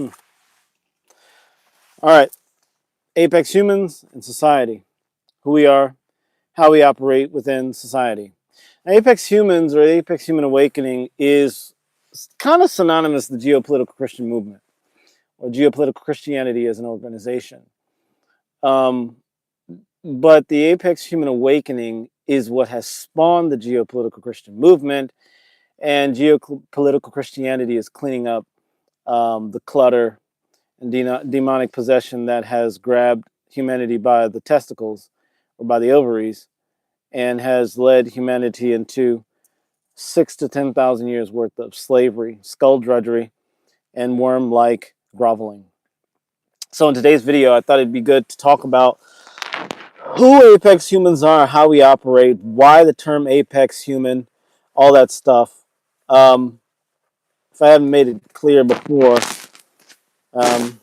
All right, apex humans and society, who we are, how we operate within society. Now, apex humans or apex human awakening is kind of synonymous with the geopolitical Christian movement or geopolitical Christianity as an organization. Um, but the apex human awakening is what has spawned the geopolitical Christian movement, and geopolitical Christianity is cleaning up the clutter and demonic possession that has grabbed humanity by the testicles or by the ovaries and has led humanity into 6 to 10,000 years worth of slavery, skullduggery, and worm-like groveling. So in today's video, I thought it'd be good to talk about who apex humans are, how we operate, why the term apex human, all that stuff. If I haven't made it clear before, um,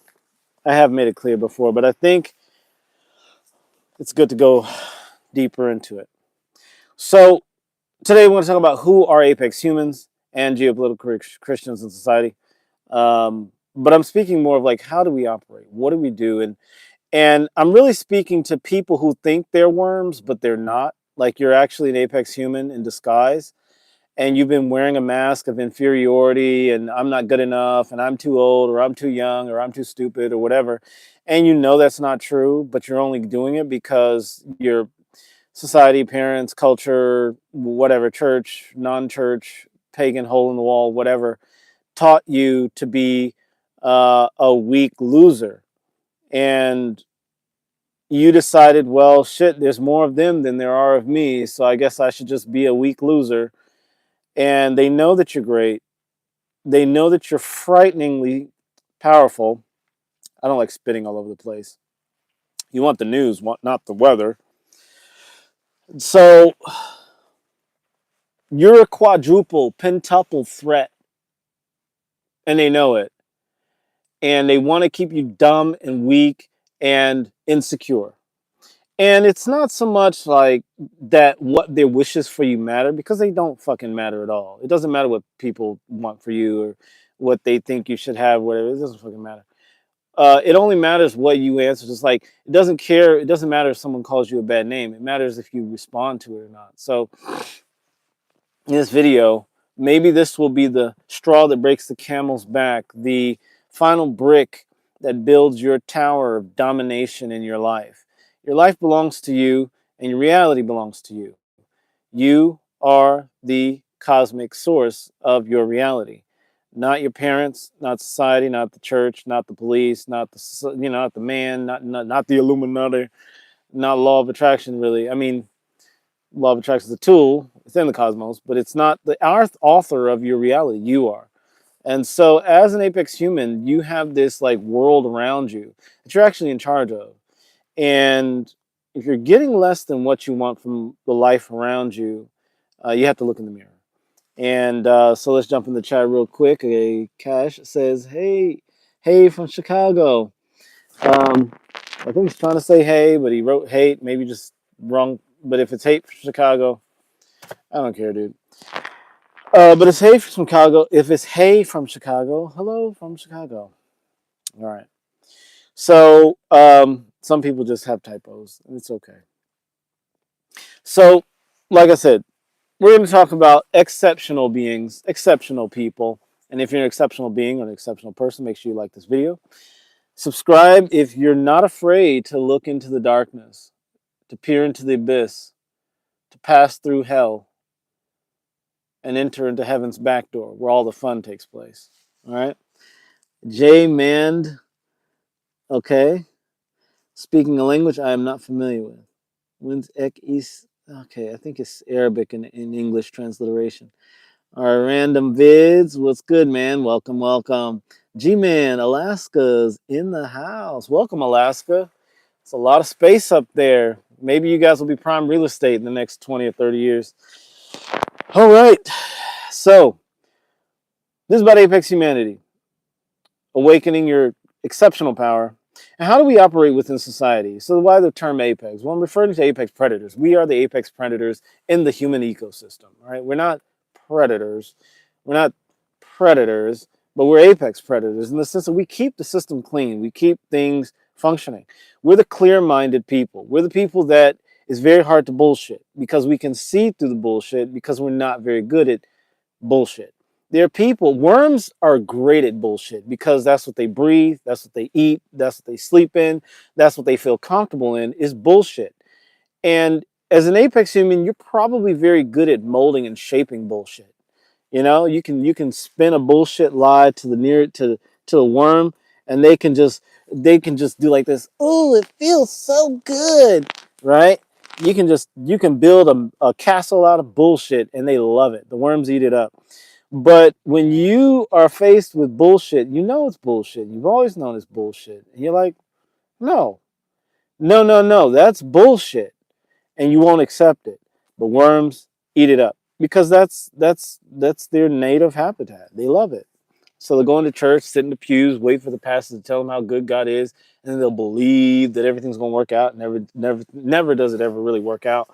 I have made it clear before, but I think it's good to go deeper into it. So today we're going to talk about who are apex humans and geopolitical Christians in society. But I'm speaking more of like, how do we operate? What do we do? And I'm really speaking to people who think they're worms, but they're not. Like you're actually an apex human in disguise, and you've been wearing a mask of inferiority, and I'm not good enough, and I'm too old, or I'm too young, or I'm too stupid, or whatever. And you know that's not true, but you're only doing it because your society, parents, culture, whatever, church, non-church, pagan, hole in the wall, whatever, taught you to be a weak loser. And you decided, well, shit, there's more of them than there are of me, so I guess I should just be a weak loser. And they know that you're great. They know that you're frighteningly powerful. I don't like spitting all over the place. You want the news, not the weather. So you're a quadruple, pentuple threat, and they know it. And they want to keep you dumb and weak and insecure. And it's not so much like that what their wishes for you matter, because they don't fucking matter at all. It doesn't matter what people want for you or what they think you should have, whatever. It doesn't fucking matter. It only matters what you answer. Just like it doesn't care. It doesn't matter if someone calls you a bad name. It matters if you respond to it or not. So in this video, maybe this will be the straw that breaks the camel's back, the final brick that builds your tower of domination in your life. Your life belongs to you, and your reality belongs to you. You are the cosmic source of your reality. Not your parents, not society, not the church, not the police, not the not the man, not the Illuminati, not law of attraction. Really, I mean, law of attraction is a tool within the cosmos, but it's not the author of your reality. You are. And so as an apex human, you have this like world around you that you're actually in charge of. And if you're getting less than what you want from the life around you, you have to look in the mirror. And so let's jump in the chat real quick. Cash says, hey from Chicago. I think he's trying to say hey, but he wrote hate, maybe just wrong. But if it's hate from Chicago, I don't care, dude. But it's hey from Chicago. If it's hey from Chicago, hello from Chicago. All right. So some people just have typos, and it's okay. So, like I said, we're going to talk about exceptional beings, exceptional people. And if you're an exceptional being or an exceptional person, make sure you like this video. Subscribe if you're not afraid to look into the darkness, to peer into the abyss, to pass through hell, and enter into heaven's back door, where all the fun takes place. All right. J Mand, okay. Speaking a language I am not familiar with. When's Ek East? Okay, I think it's Arabic in English transliteration. Our random vids, what's good, man? Welcome, welcome. G-Man, Alaska's in the house. Welcome, Alaska. It's a lot of space up there. Maybe you guys will be prime real estate in the next 20 or 30 years. All right, so this is about apex humanity, awakening your exceptional power. And how do we operate within society? So why the term apex? Well, I'm referring to apex predators. We are the apex predators in the human ecosystem, all right? We're not predators. We're not predators. but we're apex predators in the sense that we keep the system clean. We keep things functioning. We're the clear-minded people. We're the people that is very hard to bullshit because we can see through the bullshit because we're not very good at bullshit. There are people, worms are great at bullshit because that's what they breathe, that's what they eat, that's what they sleep in, that's what they feel comfortable in is bullshit. And as an apex human, you're probably very good at molding and shaping bullshit. You know, you can spin a bullshit lie to the near to the worm, and they can just do like this. Oh, it feels so good, right? You can build a castle out of bullshit, and they love it. The worms eat it up. But when you are faced with bullshit, you know it's bullshit. You've always known it's bullshit, and you're like, no, no, no, no, that's bullshit, and you won't accept it. But worms eat it up because that's their native habitat. They love it. So they'll go into church, sit in the pews, wait for the pastor to tell them how good God is, and then they'll believe that everything's going to work out. Never does it ever really work out.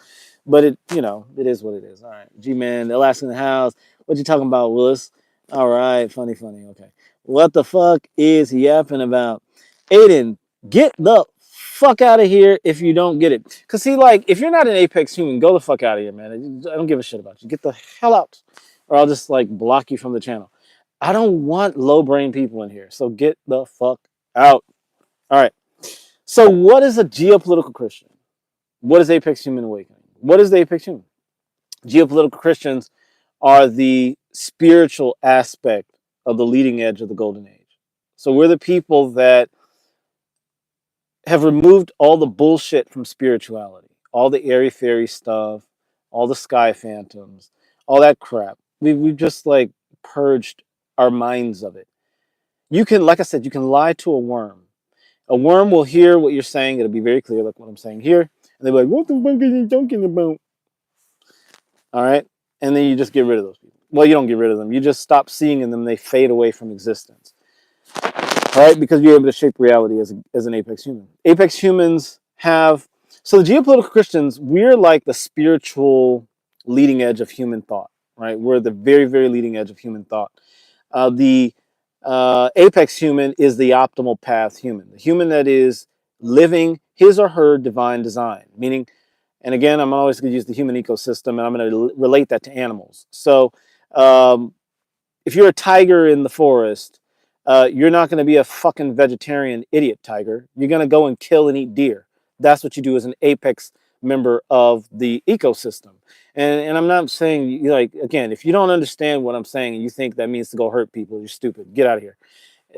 But it is what it is. All right, G-Man, they'll ask in the house, what you talking about, Willis? All right, funny. Okay. What the fuck is he yapping about? Aiden, get the fuck out of here if you don't get it. Because see, like, if you're not an apex human, go the fuck out of here, man. I don't give a shit about you. Get the hell out. Or I'll just, like, block you from the channel. I don't want low brain people in here. So get the fuck out. All right. So what is a geopolitical Christian? What is Apex Human Awakening? What is the Apex Human? Geopolitical Christians are the spiritual aspect of the leading edge of the golden age. So we're the people that have removed all the bullshit from spirituality, all the airy fairy stuff, all the sky phantoms, all that crap. We've just like purged our minds of it. You can, like I said, you can lie to a worm. A worm will hear what you're saying. It'll be very clear, like what I'm saying here. And they'll be like, what the fuck are you talking about? All right. And then you just get rid of those people. Well, you don't get rid of them. You just stop seeing them. They fade away from existence. All right. Because you're able to shape reality as an apex human. Apex humans have, so the geopolitical Christians, we're like the spiritual leading edge of human thought, right? We're the very, very leading edge of human thought. The apex human is the optimal path human, the human that is living his or her divine design, meaning, and again, I'm always going to use the human ecosystem, and I'm going to relate that to animals. So um, if you're a tiger in the forest, you're not going to be a fucking vegetarian idiot tiger. You're going to go and kill and eat deer. That's what you do as an apex member of the ecosystem. And I'm not saying, like, again, if you don't understand what I'm saying and you think that means to go hurt people, you're stupid. Get out of here.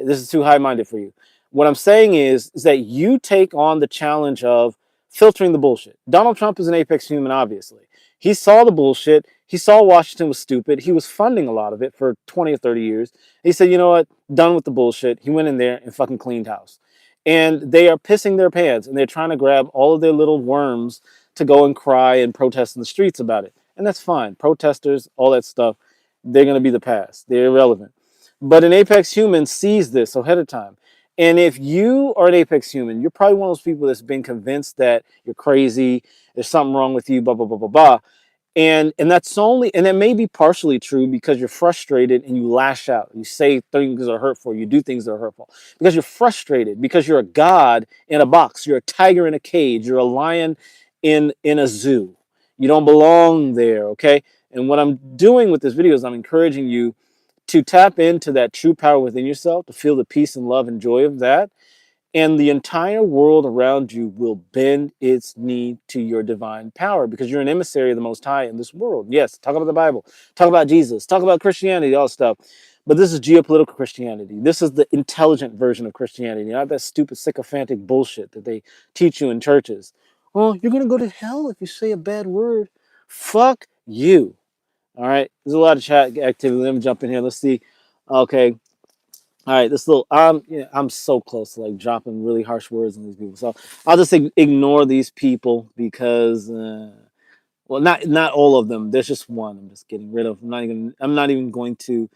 This is too high-minded for you. What I'm saying is that you take on the challenge of filtering the bullshit. Donald Trump is an apex human, obviously. He saw the bullshit. He saw Washington was stupid. He was funding a lot of it for 20 or 30 years. He said, you know what? Done with the bullshit. He went in there and fucking cleaned house. And they are pissing their pants, and they're trying to grab all of their little worms to go and cry and protest in the streets about it. And that's fine. Protesters, all that stuff, they're going to be the past. They're irrelevant. But an apex human sees this ahead of time. And if you are an apex human, you're probably one of those people that's been convinced that you're crazy, there's something wrong with you, blah, blah, blah, blah, blah. And that's only, and that may be partially true because you're frustrated and you lash out. You say things that are hurtful, you do things that are hurtful. Because you're frustrated, because you're a god in a box, you're a tiger in a cage, you're a lion in a zoo. You don't belong there, okay? And what I'm doing with this video is I'm encouraging you to tap into that true power within yourself, to feel the peace and love and joy of that. And the entire world around you will bend its knee to your divine power because you're an emissary of the Most High in this world. Yes, talk about the Bible, talk about Jesus, talk about Christianity, all stuff. But this is geopolitical Christianity. This is the intelligent version of Christianity, not that stupid sycophantic bullshit that they teach you in churches. Well, you're going to go to hell if you say a bad word. Fuck you. All right, there's a lot of chat activity. Let me jump in here. Let's see. Okay. All right, this little, I'm so close to like dropping really harsh words on these people. So I'll just ignore these people because, well, not all of them. There's just one. I'm just getting rid of. I'm not even going to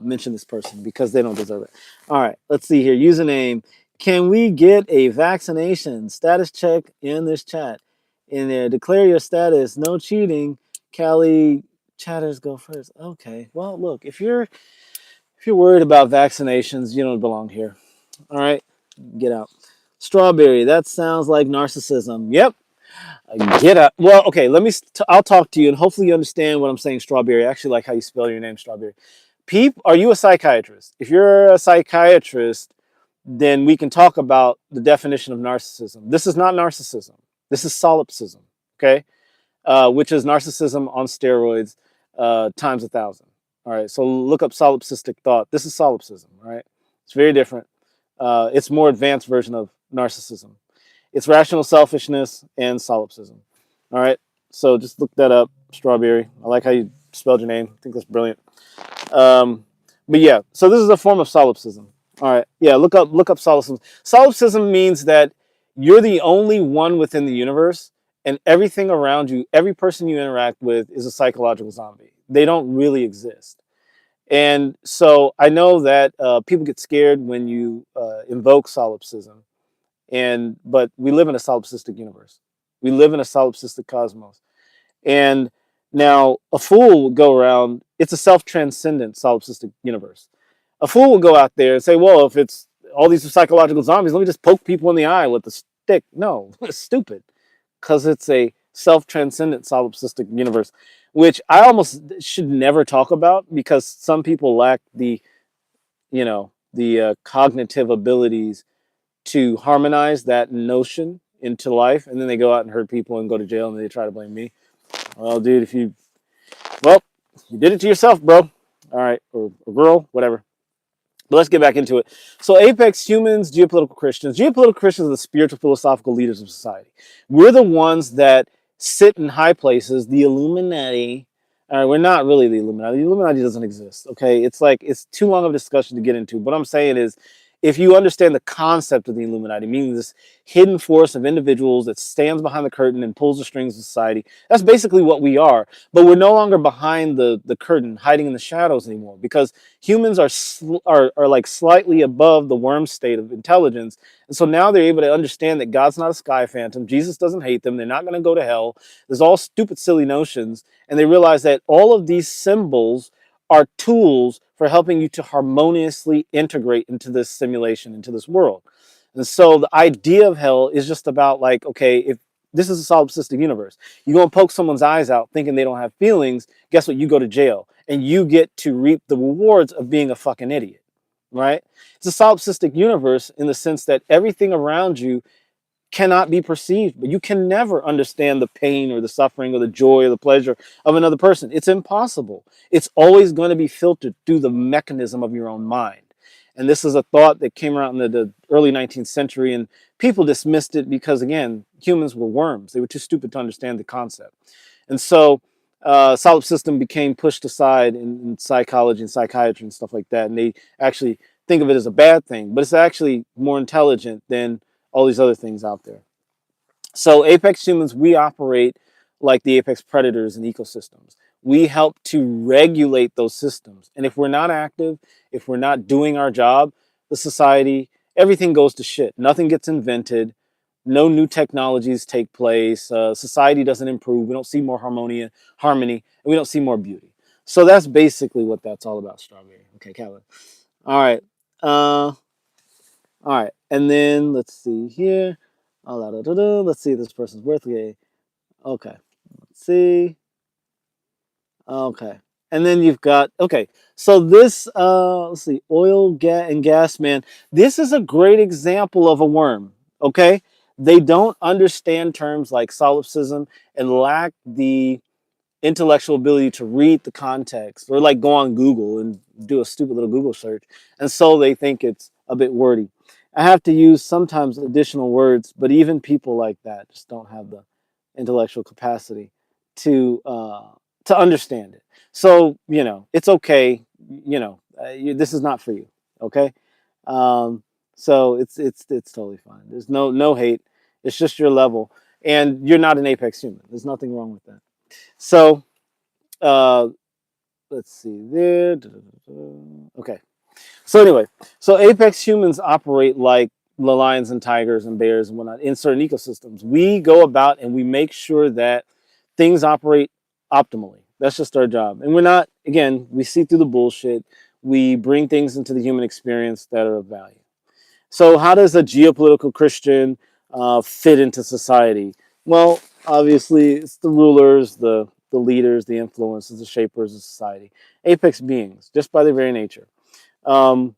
mention this person because they don't deserve it. All right, let's see here. Username. Can we get a vaccination status check in this chat? In there, declare your status. No cheating. Cali chatters go first. Okay. Well, look, if you're If you're worried about vaccinations, you don't belong here. All right, get out. Strawberry, that sounds like narcissism. Yep, get out. Well, okay, I'll talk to you, and hopefully you understand what I'm saying. Strawberry. I actually like how you spell your name, Strawberry. Are you a psychiatrist? If you're a psychiatrist, then we can talk about the definition of narcissism. This is not narcissism. This is solipsism. Okay, which is narcissism on steroids times 1,000. All right, so look up solipsistic thought. This is solipsism. All right, it's very different. It's more advanced version of narcissism. It's rational selfishness and solipsism. All right, so just look that up. Strawberry. I like how you spelled your name. I think that's brilliant. But yeah, so this is a form of solipsism. All right, yeah, look up solipsism. Solipsism means that you're the only one within the universe, and everything around you, every person you interact with, is a psychological zombie. They don't really exist. And so I know that people get scared when you invoke solipsism, but we live in a solipsistic universe. We live in a solipsistic cosmos. And now a fool will go around, it's a self-transcendent solipsistic universe. A fool will go out there and say, well, if it's all these psychological zombies, let me just poke people in the eye with a stick. No, it's stupid, because it's a self-transcendent solipsistic universe, which I almost should never talk about, because some people lack the cognitive abilities to harmonize that notion into life, and then they go out and hurt people and go to jail, and they try to blame me. Well, dude, well, you did it to yourself, bro. All right, or girl, whatever. But let's get back into it. So apex humans, geopolitical Christians. Geopolitical Christians are the spiritual philosophical leaders of society. We're the ones that sit in high places, the Illuminati. All right, we're not really the Illuminati. The Illuminati doesn't exist, okay? It's too long of a discussion to get into. What I'm saying is, if you understand the concept of the Illuminati, meaning this hidden force of individuals that stands behind the curtain and pulls the strings of society, that's basically what we are. But we're no longer behind the curtain, hiding in the shadows anymore, because humans are like slightly above the worm state of intelligence. And so now they're able to understand that God's not a sky phantom. Jesus doesn't hate them. They're not going to go to hell. There's all stupid, silly notions. And they realize that all of these symbols are tools for helping you to harmoniously integrate into this simulation, into this world. And so the idea of hell is just about, like, okay, if this is a solipsistic universe, you go and poke someone's eyes out thinking they don't have feelings, guess what? You go to jail, and you get to reap the rewards of being a fucking idiot, right? It's a solipsistic universe in the sense that everything around you cannot be perceived, but you can never understand the pain or the suffering or the joy or the pleasure of another person. It's impossible. It's always going to be filtered through the mechanism of your own mind. And this is a thought that came around in the early 19th century, and people dismissed it because, again, humans were worms. They were too stupid to understand the concept. And so solipsism became pushed aside in psychology and psychiatry and stuff like that, and they actually think of it as a bad thing, but it's actually more intelligent than all these other things out there. So apex humans, we operate like the apex predators in ecosystems. We help to regulate those systems. And if we're not active, if we're not doing our job, the society, everything goes to shit. Nothing gets invented. No new technologies take place. Society doesn't improve. We don't see more harmony, and we don't see more beauty. So that's basically what that's all about, Strawberry. Okay, Calvin. All right. All right, and then let's see here. Let's see if this person's worth it. Okay, let's see. Okay, and then you've got, okay. So this, let's see, oil, gas, and gas man. This is a great example of a worm. Okay, they don't understand terms like solipsism and lack the intellectual ability to read the context, or like go on Google and do a stupid little Google search. And so they think it's a bit wordy. I have to use sometimes additional words, but even people like that just don't have the intellectual capacity to understand it. So, it's okay. This is not for you. Okay. So it's totally fine. There's no hate. It's just your level, and you're not an apex human. There's nothing wrong with that. So, let's see there. Okay. So anyway, so apex humans operate like the lions and tigers and bears and whatnot in certain ecosystems. We go about and we make sure that things operate optimally. That's just our job. And we're not, again, we see through the bullshit. We bring things into the human experience that are of value. So, how does a geopolitical Christian fit into society? Well, obviously, it's the rulers, the leaders, the influencers, the shapers of society, apex beings, just by their very nature. Um,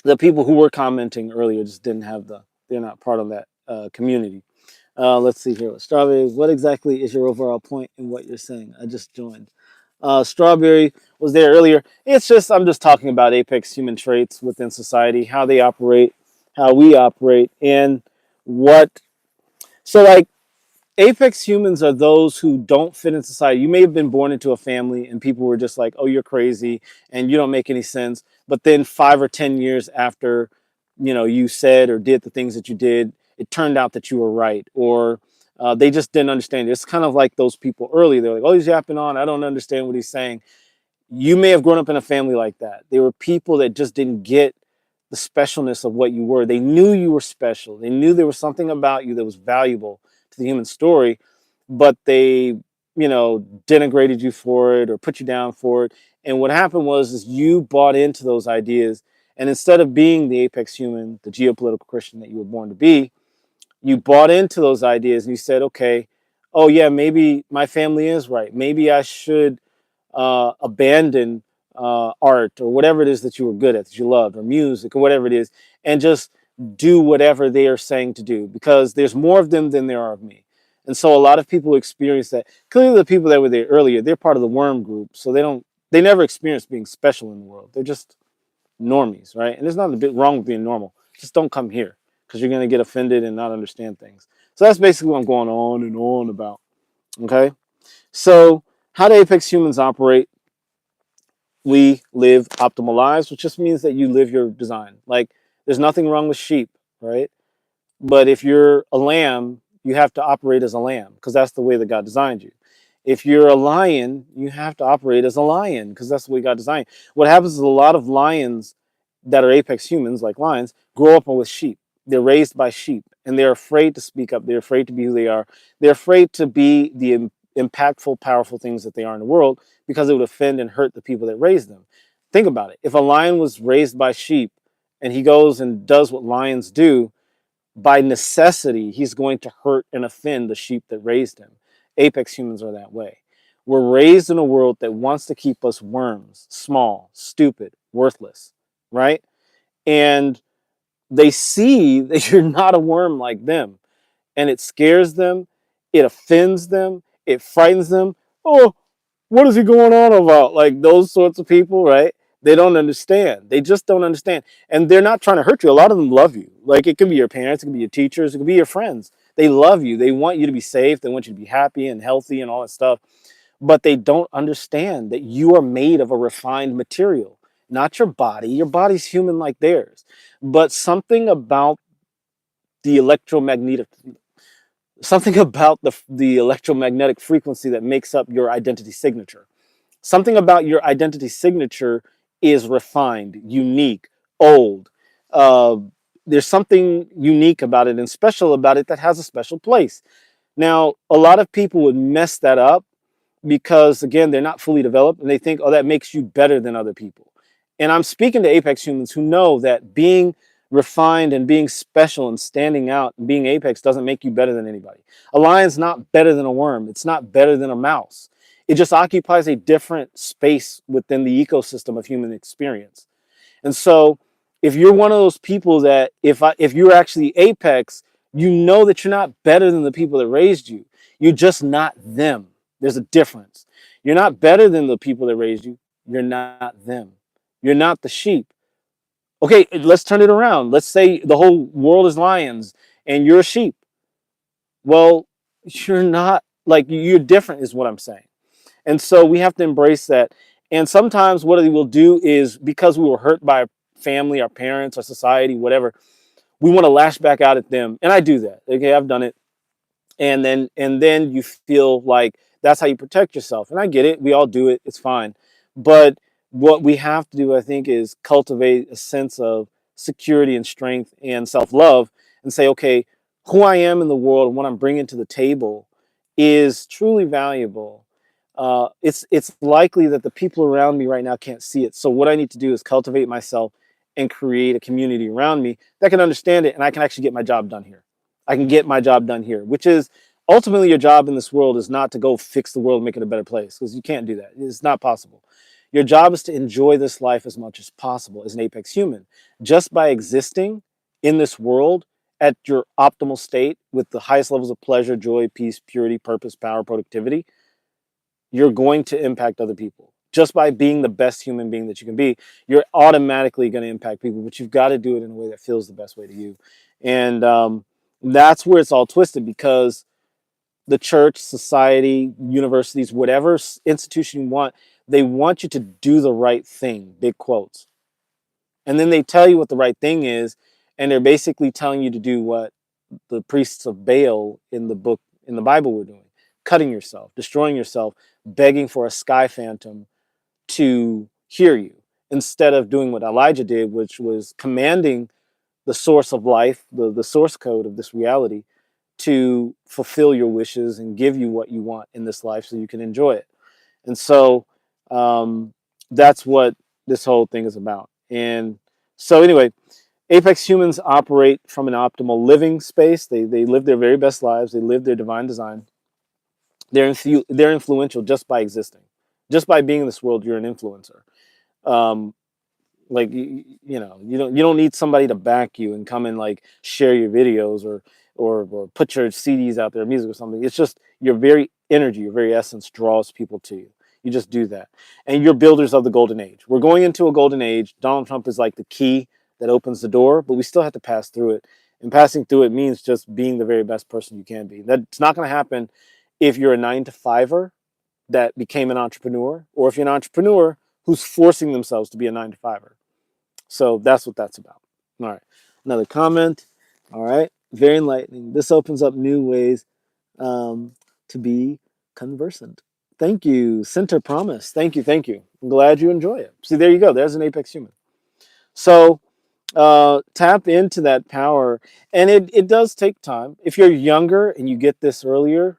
the people who were commenting earlier just didn't have they're not part of that community. Let's see here. Strawberry, what exactly is your overall point in what you're saying? I just joined. Strawberry was there earlier. It's just, I'm just talking about apex human traits within society, how they operate, how we operate, and what. So, like, apex humans are those who don't fit in society. You may have been born into a family and people were just like, oh, you're crazy and you don't make any sense. But then 5 or 10 years after, you said or did the things that you did, it turned out that you were right. Or they just didn't understand. It's kind of like those people early. They're like, oh, he's yapping on. I don't understand what he's saying. You may have grown up in a family like that. There were people that just didn't get the specialness of what you were. They knew you were special. They knew there was something about you that was valuable to the human story, but they, denigrated you for it or put you down for it. And what happened was is you bought into those ideas. And instead of being the apex human, the geopolitical Christian that you were born to be, you bought into those ideas and you said, okay, oh yeah, maybe my family is right. Maybe I should abandon art or whatever it is that you were good at, that you loved, or music or whatever it is, and just do whatever they are saying to do because there's more of them than there are of me. And so a lot of people experience that. Clearly, the people that were there earlier, they're part of the worm group, so they never experience being special in the world. They're just normies, right? And there's nothing a bit wrong with being normal. Just don't come here because you're going to get offended and not understand things. So that's basically what I'm going on and on about. Okay. So how do apex humans operate? We live optimal lives, which just means that you live your design. Like there's nothing wrong with sheep, right? But if you're a lamb, you have to operate as a lamb because that's the way that God designed you. If you're a lion, you have to operate as a lion because that's the way God designed you. What happens is a lot of lions that are apex humans, like lions, grow up with sheep. They're raised by sheep and they're afraid to speak up. They're afraid to be who they are. They're afraid to be the impactful, powerful things that they are in the world because it would offend and hurt the people that raised them. Think about it. If a lion was raised by sheep and he goes and does what lions do, by necessity, he's going to hurt and offend the sheep that raised him. Apex humans are that way. We're raised in a world that wants to keep us worms, small, stupid, worthless, right? And they see that you're not a worm like them. And it scares them, it offends them, it frightens them. Oh, what is he going on about? Like those sorts of people, right? They don't understand. They just don't understand. And they're not trying to hurt you. A lot of them love you. Like it could be your parents, it could be your teachers, it could be your friends. They love you. They want you to be safe. They want you to be happy and healthy and all that stuff. But they don't understand that you are made of a refined material, not your body. Your body's human like theirs. But the electromagnetic something about the electromagnetic frequency that makes up your identity signature. Something about your identity signature is refined, unique, old. Uh, there's something unique about it and special about it that has a special place. Now, a lot of people would mess that up because, again, they're not fully developed and they think, oh, that makes you better than other people. And I'm speaking to apex humans who know that being refined and being special and standing out and being apex doesn't make you better than anybody. A lion's not better than a worm. It's not better than a mouse. It just occupies a different space within the ecosystem of human experience. And so if you're one of those people that if you're actually apex, you know that you're not better than the people that raised you. You're just not them. There's a difference. You're not better than the people that raised you. You're not them. You're not the sheep. Okay, let's turn it around. Let's say the whole world is lions and you're a sheep. Well, you're not, like, you're different is what I'm saying. And so we have to embrace that. And sometimes what we will do is because we were hurt by our family, our parents, our society, whatever, we want to lash back out at them. And I do that. Okay, I've done it. And then you feel like that's how you protect yourself. And I get it. We all do it. It's fine. But what we have to do, I think, is cultivate a sense of security and strength and self-love and say, okay, who I am in the world and what I'm bringing to the table is truly valuable. it's likely that the people around me right now can't see it. So what I need to do is cultivate myself and create a community around me that can understand it, and I can actually get my job done here. I can get my job done here, which is ultimately your job in this world is not to go fix the world, make it a better place, because you can't do that. It's not possible. Your job is to enjoy this life as much as possible as an apex human. Just by existing in this world at your optimal state with the highest levels of pleasure, joy, peace, purity, purpose, power, productivity, you're going to impact other people. Just by being the best human being that you can be, you're automatically going to impact people, but you've got to do it in a way that feels the best way to you. And that's where it's all twisted, because the church, society, universities, whatever institution you want, they want you to do the right thing, big quotes. And then they tell you what the right thing is, and they're basically telling you to do what the priests of Baal in the book, in the Bible, were doing: cutting yourself, destroying yourself, begging for a sky phantom to hear you, instead of doing what Elijah did, which was commanding the source of life, the source code of this reality, to fulfill your wishes and give you what you want in this life so you can enjoy it. And so that's what this whole thing is about. And so anyway, apex humans operate from an optimal living space. They live their very best lives. They live their divine design. They're influential just by existing. Just by being in this world, you're an influencer. Um, like you don't need somebody to back you and come and like share your videos or put your CDs out there, music or something. It's just your very energy, your very essence draws people to you. You just do that, and you're builders of the golden age. We're going into a golden age. Donald Trump is like the key that opens the door, but we still have to pass through it. And passing through it means just being the very best person you can be. That's not going to happen if you're a 9 to 5er that became an entrepreneur, or if you're an entrepreneur who's forcing themselves to be a 9 to 5er. So that's what that's about. All right. Another comment. All right. Very enlightening. This opens up new ways to be conversant. Thank you. Center Promise. Thank you. Thank you. I'm glad you enjoy it. See, there you go. There's an apex human. So tap into that power. And it does take time. If you're younger and you get this earlier,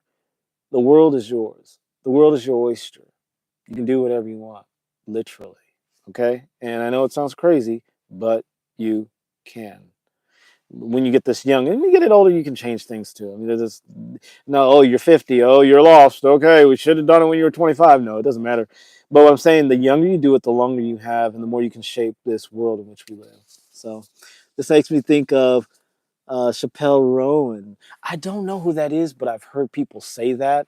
the world is yours. The world is your oyster. You can do whatever you want, literally. Okay? And I know it sounds crazy, but you can. When you get this young, and you get it older, you can change things too. I mean, there's this, no, oh, you're 50. Oh, you're lost. Okay, we should have done it when you were 25. No, it doesn't matter. But what I'm saying, the younger you do it, the longer you have, and the more you can shape this world in which we live. So this makes me think of Chappelle Rowan. I don't know who that is, but I've heard people say that.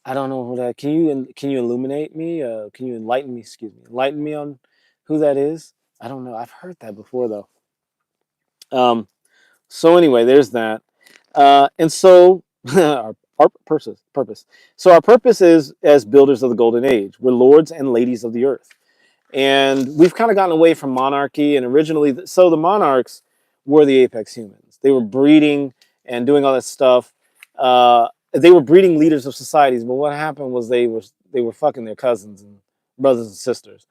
I don't know who that. Can you illuminate me? Can you enlighten me? Excuse me, enlighten me on who that is. I don't know. I've heard that before though. So anyway, there's that. And so our purpose. So our purpose is as builders of the golden age. We're lords and ladies of the earth. And we've kind of gotten away from monarchy. And originally, so the monarchs were the apex humans. They were breeding and doing all that stuff. They were breeding leaders of societies. But what happened was they were fucking their cousins and brothers and sisters,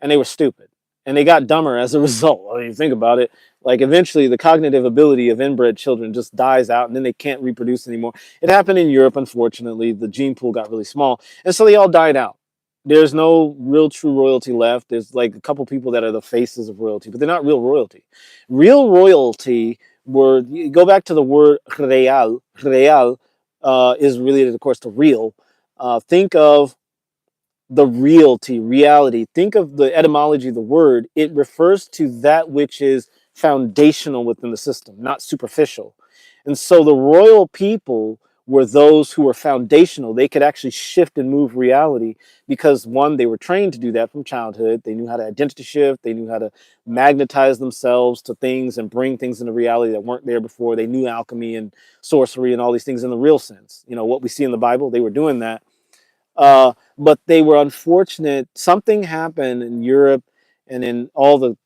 and they were stupid. And they got dumber as a result. When you think about it, like eventually the cognitive ability of inbred children just dies out, and then they can't reproduce anymore. It happened in Europe, unfortunately. The gene pool got really small, and so they all died out. There's no real true royalty left. There's like a couple people that are the faces of royalty, but they're not real royalty. Real royalty were, you go back to the word real is related, of course, to real. Think of the reality. Think of the etymology of the word. It refers to that which is foundational within the system, not superficial. And so the royal people were those who were foundational. They could actually shift and move reality because, one, they were trained to do that from childhood. They knew how to identity shift. They knew how to magnetize themselves to things and bring things into reality that weren't there before. They knew alchemy and sorcery and all these things in the real sense. You know, what we see in the Bible, they were doing that. But they were unfortunate. Something happened in Europe and in all the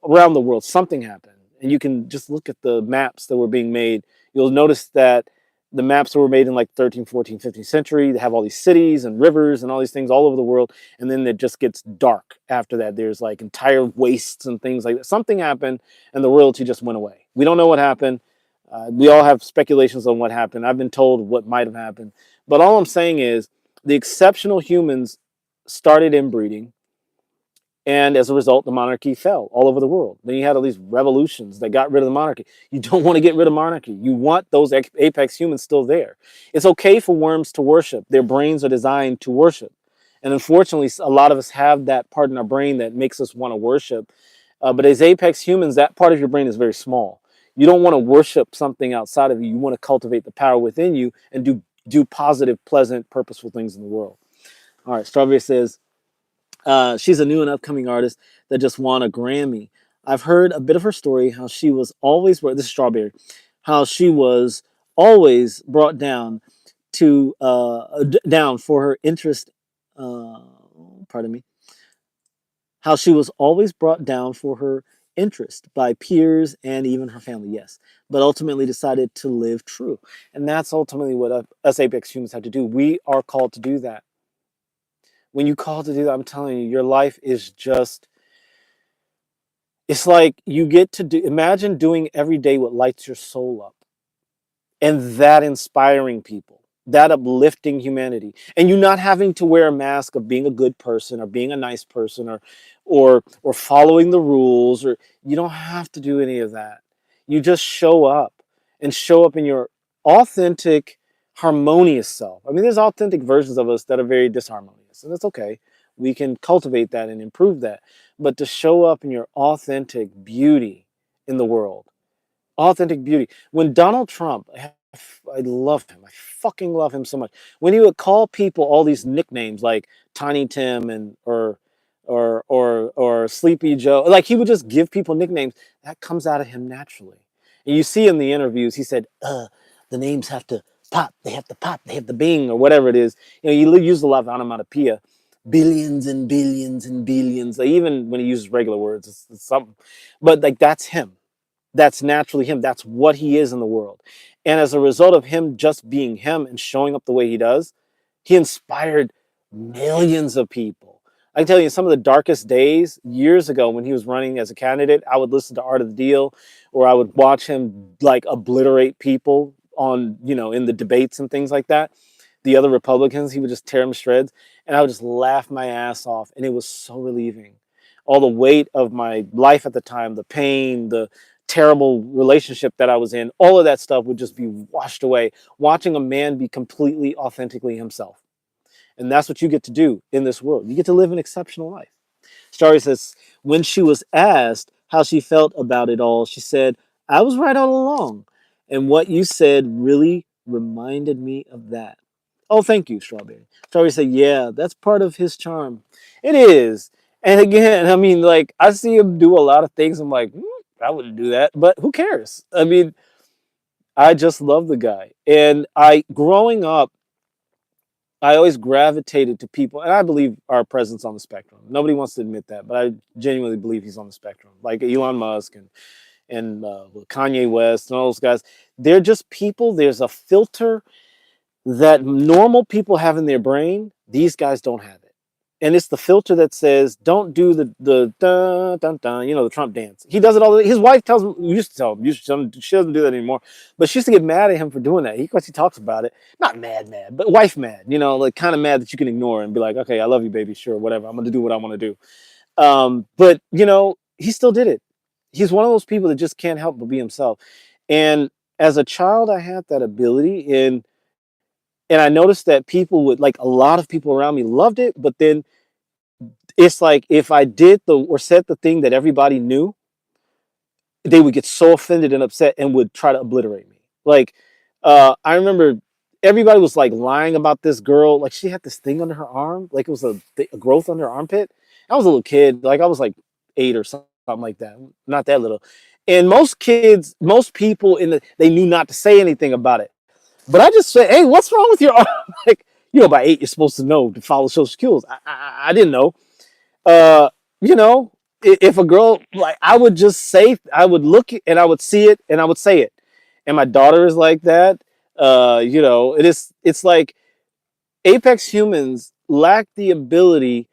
around the world. Something happened, and you can just look at the maps that were being made. You'll notice that the maps that were made in like 13th, 14th, 15th century, they have all these cities and rivers and all these things all over the world, and then it just gets dark after that. There's like entire wastes and things like that. Something happened, and the royalty just went away. We don't know what happened. We all have speculations on what happened. I've been told what might have happened, but all I'm saying is, the exceptional humans started inbreeding, and as a result, the monarchy fell all over the world. Then you had all these revolutions that got rid of the monarchy. You don't want to get rid of monarchy. You want those apex humans still there. It's okay for worms to worship. Their brains are designed to worship. And unfortunately, a lot of us have that part in our brain that makes us want to worship. But as apex humans, that part of your brain is very small. You don't want to worship something outside of you. You want to cultivate the power within you and do positive, pleasant, purposeful things in the world. All right, Strawberry says, she's a new and upcoming artist that just won a Grammy. I've heard a bit of her story, how she was always, this is Strawberry, how she was always brought down to, down for her interest, uh, pardon me, how she was always brought down for her interest by peers and even her family, yes, but ultimately decided to live true. And that's ultimately what us apex humans have to do. We are called to do that. When you call to do that, I'm telling you, your life is just, it's like you get to do, imagine doing every day what lights your soul up, and that inspiring people, that uplifting humanity, and you not having to wear a mask of being a good person or being a nice person or following the rules, or you don't have to do any of that. You just show up and show up in your authentic, harmonious self. I mean, there's authentic versions of us that are very disharmonious, and that's okay. We can cultivate that and improve that. But to show up in your authentic beauty in the world, authentic beauty. When Donald Trump, I love him. I fucking love him so much. When he would call people all these nicknames like Tiny Tim and or Sleepy Joe, like he would just give people nicknames. That comes out of him naturally. And you see in the interviews, he said, the names have to pop. They have to pop. They have to bing or whatever it is. You know, he used a lot of onomatopoeia. Billions and billions and billions. Like, even when he uses regular words, it's something. But like that's him. That's naturally him. That's what he is in the world. And as a result of him just being him and showing up the way he does, he inspired millions of people. I can tell you, some of the darkest days years ago when he was running as a candidate, I would listen to Art of the Deal, or I would watch him like obliterate people on, you know, in the debates and things like that. The other Republicans, he would just tear them to shreds. And I would just laugh my ass off. And it was so relieving. All the weight of my life at the time, the pain, the terrible relationship that I was in, all of that stuff would just be washed away, watching a man be completely authentically himself. And that's what you get to do in this world. You get to live an exceptional life. Starry says, when she was asked how she felt about it all, she said, I was right all along. And what you said really reminded me of that. Oh, thank you, Strawberry. Strawberry said, yeah, that's part of his charm. It is. And again, I mean, like, I see him do a lot of things. I'm like, I wouldn't do that. But who cares? I mean, I just love the guy. And growing up, I always gravitated to people, and I believe our presence on the spectrum. Nobody wants to admit that, but I genuinely believe he's on the spectrum. Like Elon Musk and Kanye West and all those guys. They're just people. There's a filter that normal people have in their brain. These guys don't have it. And it's the filter that says, don't do the dun, dun, dun, you know, the Trump dance. He does it all. His wife tells him, used to tell him, she doesn't do that anymore. But she used to get mad at him for doing that. Of course, he talks about it. Not mad, but wife mad, you know, like kind of mad that you can ignore and be like, okay, I love you, baby. Sure, whatever. I'm going to do what I want to do. But, you know, he still did it. He's one of those people that just can't help but be himself. And as a child, I had that ability. And I noticed that people would, like, a lot of people around me loved it, but then it's like if I did or said the thing that everybody knew, they would get so offended and upset and would try to obliterate me. Like, I remember everybody was like lying about this girl. Like, she had this thing under her arm, like it was a growth under her armpit. I was a little kid, like I was like 8 or something like that, not that little. And most kids, most people they knew not to say anything about it. But I just said, hey, what's wrong with your arm? Like, you know, by 8, you're supposed to know to follow social cues. I didn't know. Uh, you know, if a girl, like, I would just say, I would look and I would see it and I would say it. And my daughter is like that. You know, it's like apex humans lack the ability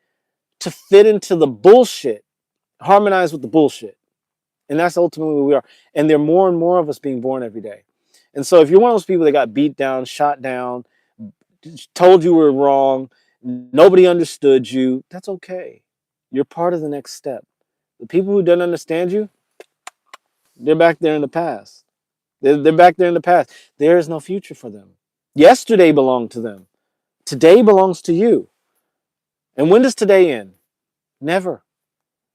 to fit into the bullshit, harmonize with the bullshit. And that's ultimately where we are. And there are more and more of us being born every day. And so if you're one of those people that got beat down, shot down, told you were wrong, nobody understood you. That's okay. You're part of the next step. The people who don't understand you, they're back there in the past. They're back there in the past. There is no future for them. Yesterday belonged to them. Today belongs to you. And when does today end? Never.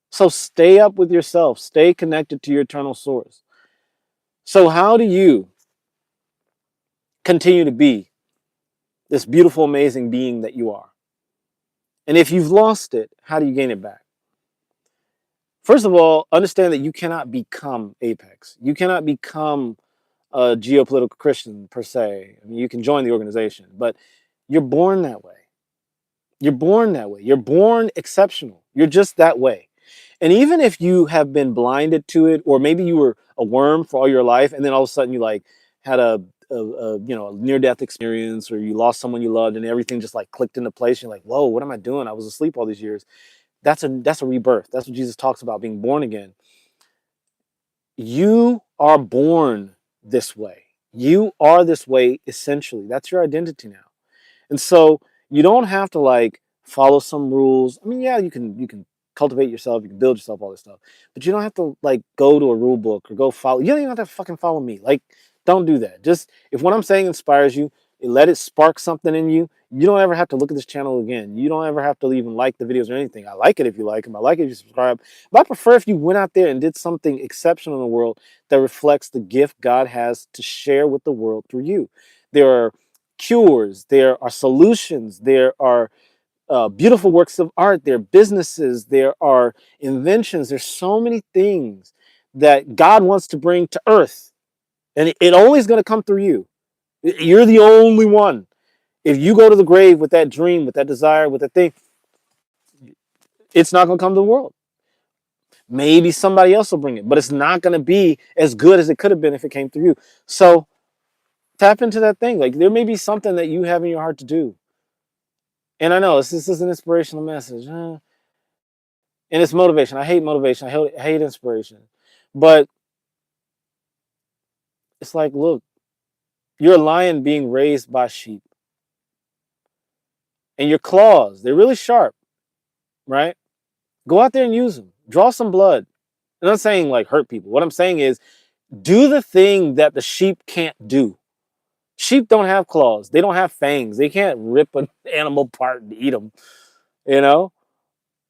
So stay up with yourself. Stay connected to your eternal source. So how do you continue to be this beautiful, amazing being that you are? And if you've lost it, how do you gain it back? First of all, understand that you cannot become Apex. You cannot become a geopolitical Christian per se. I mean, you can join the organization, but you're born that way. You're born that way. You're born exceptional. You're just that way. And even if you have been blinded to it, or maybe you were a worm for all your life, and then all of a sudden you like had a near-death experience, or you lost someone you loved, and everything just like clicked into place. You're like, whoa, what am I doing? I was asleep all these years. That's a rebirth. That's what Jesus talks about, being born again. You are born this way. You are this way essentially. That's your identity now. And so you don't have to like follow some rules. I mean, yeah, you can cultivate yourself, you can build yourself, all this stuff. But you don't have to like go to a rule book or go follow. You don't even have to fucking follow me. Like, don't do that. Just if what I'm saying inspires you, let it spark something in you. You don't ever have to look at this channel again. You don't ever have to even like the videos or anything. I like it if you like them. I like it if you subscribe. But I prefer if you went out there and did something exceptional in the world that reflects the gift God has to share with the world through you. There are cures, there are solutions, there are beautiful works of art, there are businesses, there are inventions. There's so many things that God wants to bring to earth. And it only is going to come through you. You're the only one. If you go to the grave with that dream, with that desire, with that thing, it's not going to come to the world. Maybe somebody else will bring it, but it's not going to be as good as it could have been if it came through you. So tap into that thing. Like, there may be something that you have in your heart to do. And I know this is an inspirational message. And it's motivation. I hate motivation. I hate inspiration. But it's like, look, you're a lion being raised by sheep. And your claws, they're really sharp, right? Go out there and use them. Draw some blood. I'm not saying like hurt people. What I'm saying is do the thing that the sheep can't do. Sheep don't have claws. They don't have fangs. They can't rip an animal apart and eat them. You know?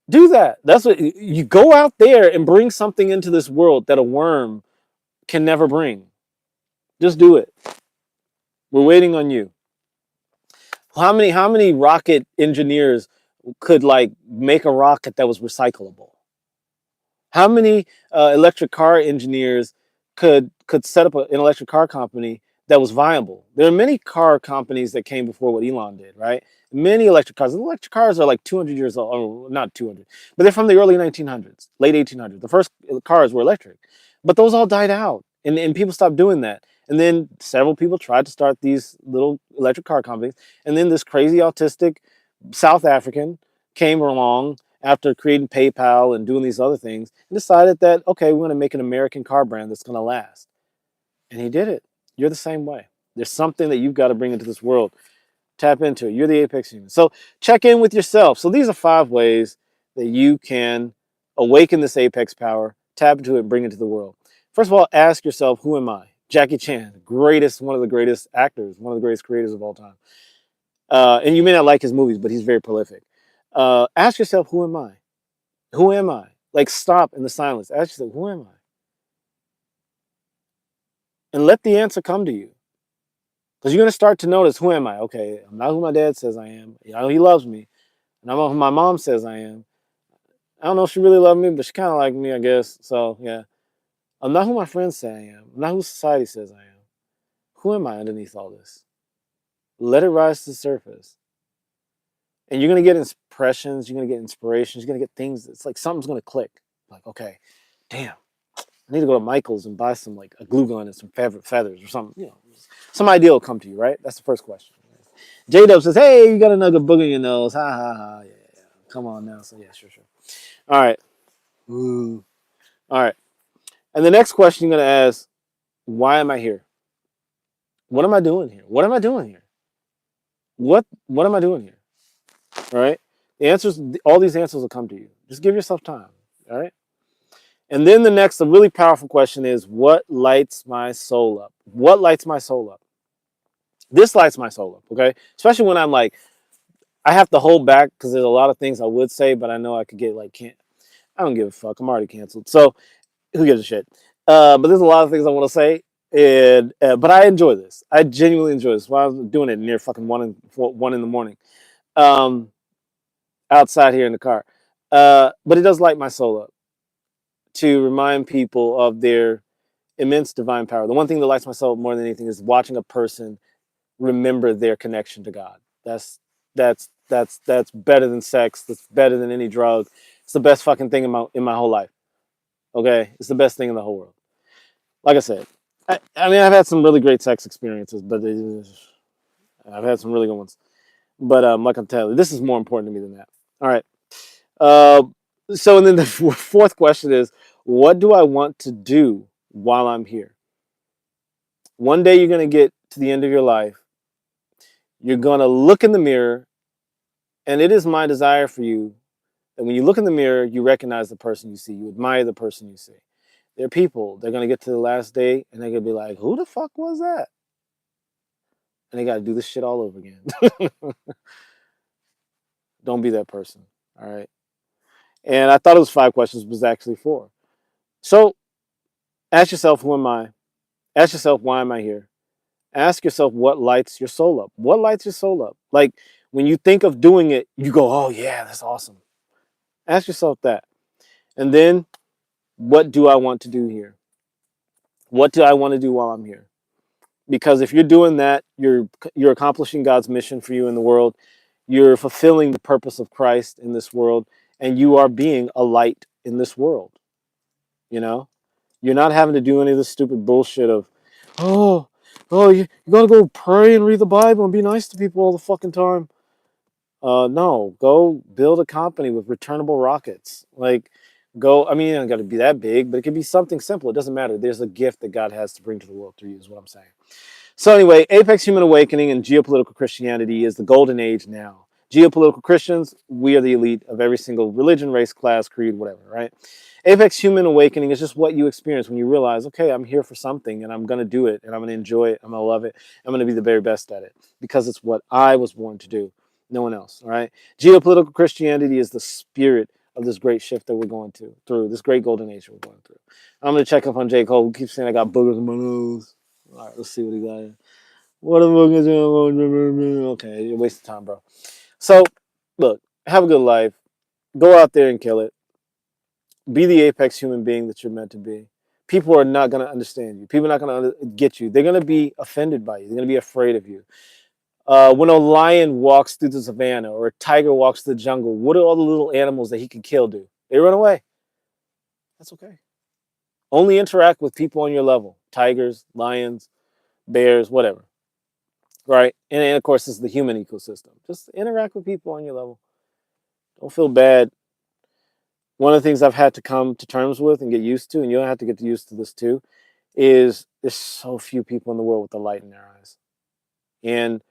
Do that. That's what you go out there and bring something into this world that a worm can never bring. Just do it. We're waiting on you. How many rocket engineers could like make a rocket that was recyclable? How many electric car engineers could set up an electric car company that was viable? There are many car companies that came before what Elon did, right? Many electric cars. Electric cars are like 200 years old, or not 200, but they're from the early 1900s, late 1800s. The first cars were electric, but those all died out, and people stopped doing that. And then several people tried to start these little electric car companies, and then this crazy autistic South African came along after creating PayPal and doing these other things, and decided that, okay, we're going to make an American car brand that's going to last. And he did it. You're the same way. There's something that you've got to bring into this world. Tap into it. You're the apex human. So check in with yourself. So these are 5 ways that you can awaken this apex power, tap into it, and bring it to the world. First of all, ask yourself, who am I? Jackie Chan, one of the greatest actors, one of the greatest creators of all time. And you may not like his movies, but he's very prolific. Ask yourself, who am I? Who am I? Like, stop in the silence. Ask yourself, who am I? And let the answer come to you. Because you're going to start to notice, who am I? Okay, I'm not who my dad says I am. I know he loves me. And I'm not who my mom says I am. I don't know if she really loved me, but she kind of liked me, I guess. So, yeah. I'm not who my friends say I am. I'm not who society says I am. Who am I underneath all this? Let it rise to the surface. And you're going to get impressions. You're going to get inspirations. You're going to get things. It's like something's going to click. Like, okay, damn. I need to go to Michael's and buy some like a glue gun and some feathers or something. You know, some idea will come to you, right? That's the first question. J-Dub says, "Hey, you got another booger in your nose? Ha ha ha! Yeah, yeah. Come on now." So yeah, sure. All right. Ooh. All right. And the next question you're gonna ask: why am I here? What am I doing here? What am I doing here? What am I doing here? All right. The answers, all these answers will come to you. Just give yourself time. All right. And then the next, a really powerful question is, what lights my soul up? What lights my soul up? This lights my soul up. Okay. Especially when I'm like, I have to hold back because there's a lot of things I would say, but I know I could get like, can't. I don't give a fuck. I'm already canceled. So who gives a shit? But there's a lot of things I want to say. And but I enjoy this. I genuinely enjoy this. While I was doing it near fucking 1 in the morning. Um, outside here in the car. But it does light my soul up to remind people of their immense divine power. The one thing that lights my soul up more than anything is watching a person remember their connection to God. That's better than sex. That's better than any drug. It's the best fucking thing in my whole life. Okay, it's the best thing in the whole world. Like I said, I mean I've had some really great sex experiences, but I've had some really good ones. But like I'm telling you, this is more important to me than that. All right. Uh, so, and then the fourth question is, what do I want to do while I'm here? One day you're going to get to the end of your life. You're going to look in the mirror, and it is my desire for you that when you look in the mirror, you recognize the person you see. You admire the person you see. There are people, they're going to get to the last day, and they're going to be like, who the fuck was that? And they got to do this shit all over again. Don't be that person. All right. And I thought it was 5 questions, but it was actually 4. So ask yourself, who am I? Ask yourself, why am I here? Ask yourself, what lights your soul up? What lights your soul up? Like when you think of doing it, you go, oh yeah, that's awesome. Ask yourself that. And then, what do I want to do here? What do I want to do while I'm here? Because if you're doing that, you're accomplishing God's mission for you in the world. You're fulfilling the purpose of Christ in this world, and you are being a light in this world. You know, you're not having to do any of this stupid bullshit of, oh, you gotta go pray and read the Bible and be nice to people all the fucking time. No, go build a company with returnable rockets. Like, go. I mean, it don't got to be that big, but it could be something simple. It doesn't matter. There's a gift that God has to bring to the world through you. Is what I'm saying. So anyway, Apex Human Awakening and Geopolitical Christianity is the golden age now. Geopolitical Christians, we are the elite of every single religion, race, class, creed, whatever, right? Apex Human Awakening is just what you experience when you realize, okay, I'm here for something and I'm going to do it and I'm going to enjoy it. I'm going to love it. I'm going to be the very best at it because it's what I was born to do. No one else, all right? Geopolitical Christianity is the spirit of this great shift that we're going through, this great golden age we're going through. I'm going to check up on J. Cole, who keeps saying I got boogers in my nose. All right, let's see what he got here. What the fuck is okay, you're wasting time, bro. So, look, have a good life. Go out there and kill it. Be the apex human being that you're meant to be. People are not going to understand you. People are not going to get you. They're going to be offended by you. They're going to be afraid of you. When a lion walks through the savannah or a tiger walks through the jungle, what do all the little animals that he can kill do? They run away. That's okay. Only interact with people on your level. Tigers, lions, bears, whatever. Right? And of course, it's the human ecosystem. Just interact with people on your level. Don't feel bad. One of the things I've had to come to terms with and get used to, and you'll have to get used to this too, is there's so few people in the world with the light in their eyes. And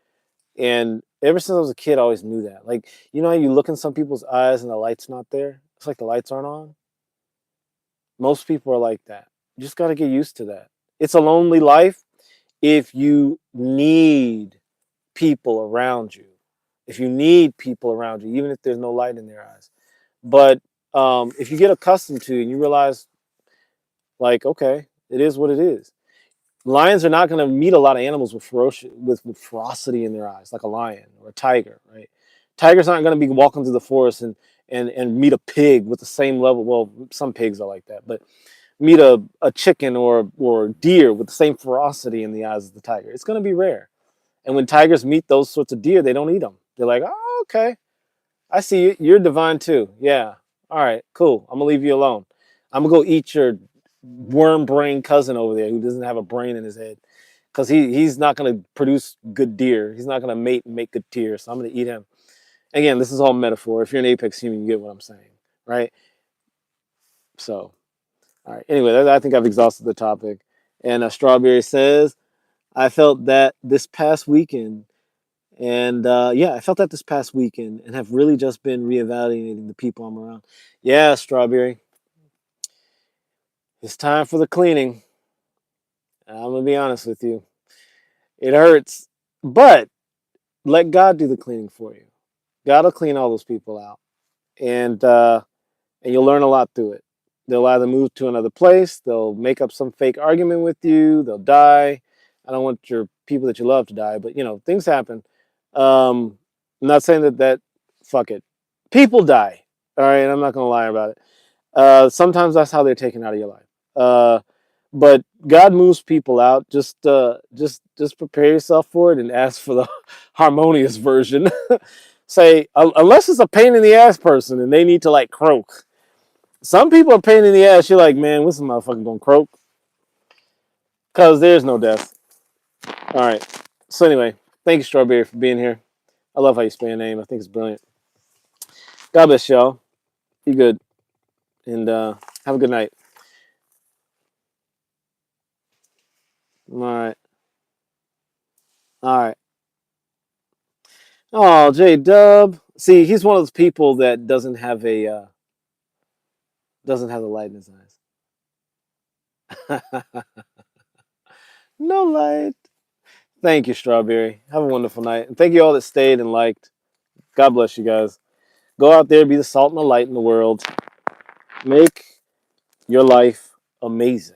ever since I was a kid, I always knew that. Like, you know how you look in some people's eyes and the light's not there? It's like the lights aren't on. Most people are like that. You just got to get used to that. It's a lonely life if you need people around you. If you need people around you, even if there's no light in their eyes. But if you get accustomed to it and you realize, like, okay, it is what it is. Lions are not going to meet a lot of animals with ferocity in their eyes, like a lion or a tiger, right? Tigers aren't going to be walking through the forest and meet a pig with the same level. Well, some pigs are like that, but meet a chicken or deer with the same ferocity in the eyes of the tiger. It's going to be rare. And when tigers meet those sorts of deer, they don't eat them. They're like, oh, okay, I see you. You're divine too. Yeah. All right, cool. I'm going to leave you alone. I'm going to go eat your worm brain cousin over there who doesn't have a brain in his head. Because he's not going to produce good deer. He's not going to mate and make good deer. So I'm going to eat him. Again, this is all metaphor. If you're an apex human, you get what I'm saying. Right? So, all right. Anyway, I think I've exhausted the topic. And Strawberry says, I felt that this past weekend And yeah, I felt that this past weekend and have really just been reevaluating the people I'm around. Yeah, Strawberry, it's time for the cleaning. I'm going to be honest with you. It hurts, but let God do the cleaning for you. God will clean all those people out. And you'll learn a lot through it. They'll either move to another place, they'll make up some fake argument with you, they'll die. I don't want your people that you love to die, but things happen. I'm not saying that fuck it. People die. All right, I'm not gonna lie about it. Sometimes that's how they're taken out of your life. But God moves people out. Just prepare yourself for it and ask for the harmonious version. Say, unless it's a pain in the ass person and they need to like croak. Some people are pain in the ass. You're like, man, what's this motherfucker gonna croak? Because there's no death. All right. So anyway, thank you, Strawberry, for being here. I love how you spell your name. I think it's brilliant. God bless y'all. Be good. And have a good night. All right. All right. Oh, J Dub. See, he's one of those people that doesn't have the light in his eyes. No light. Thank you, Strawberry. Have a wonderful night. And thank you all that stayed and liked. God bless you guys. Go out there, be the salt and the light in the world. Make your life amazing.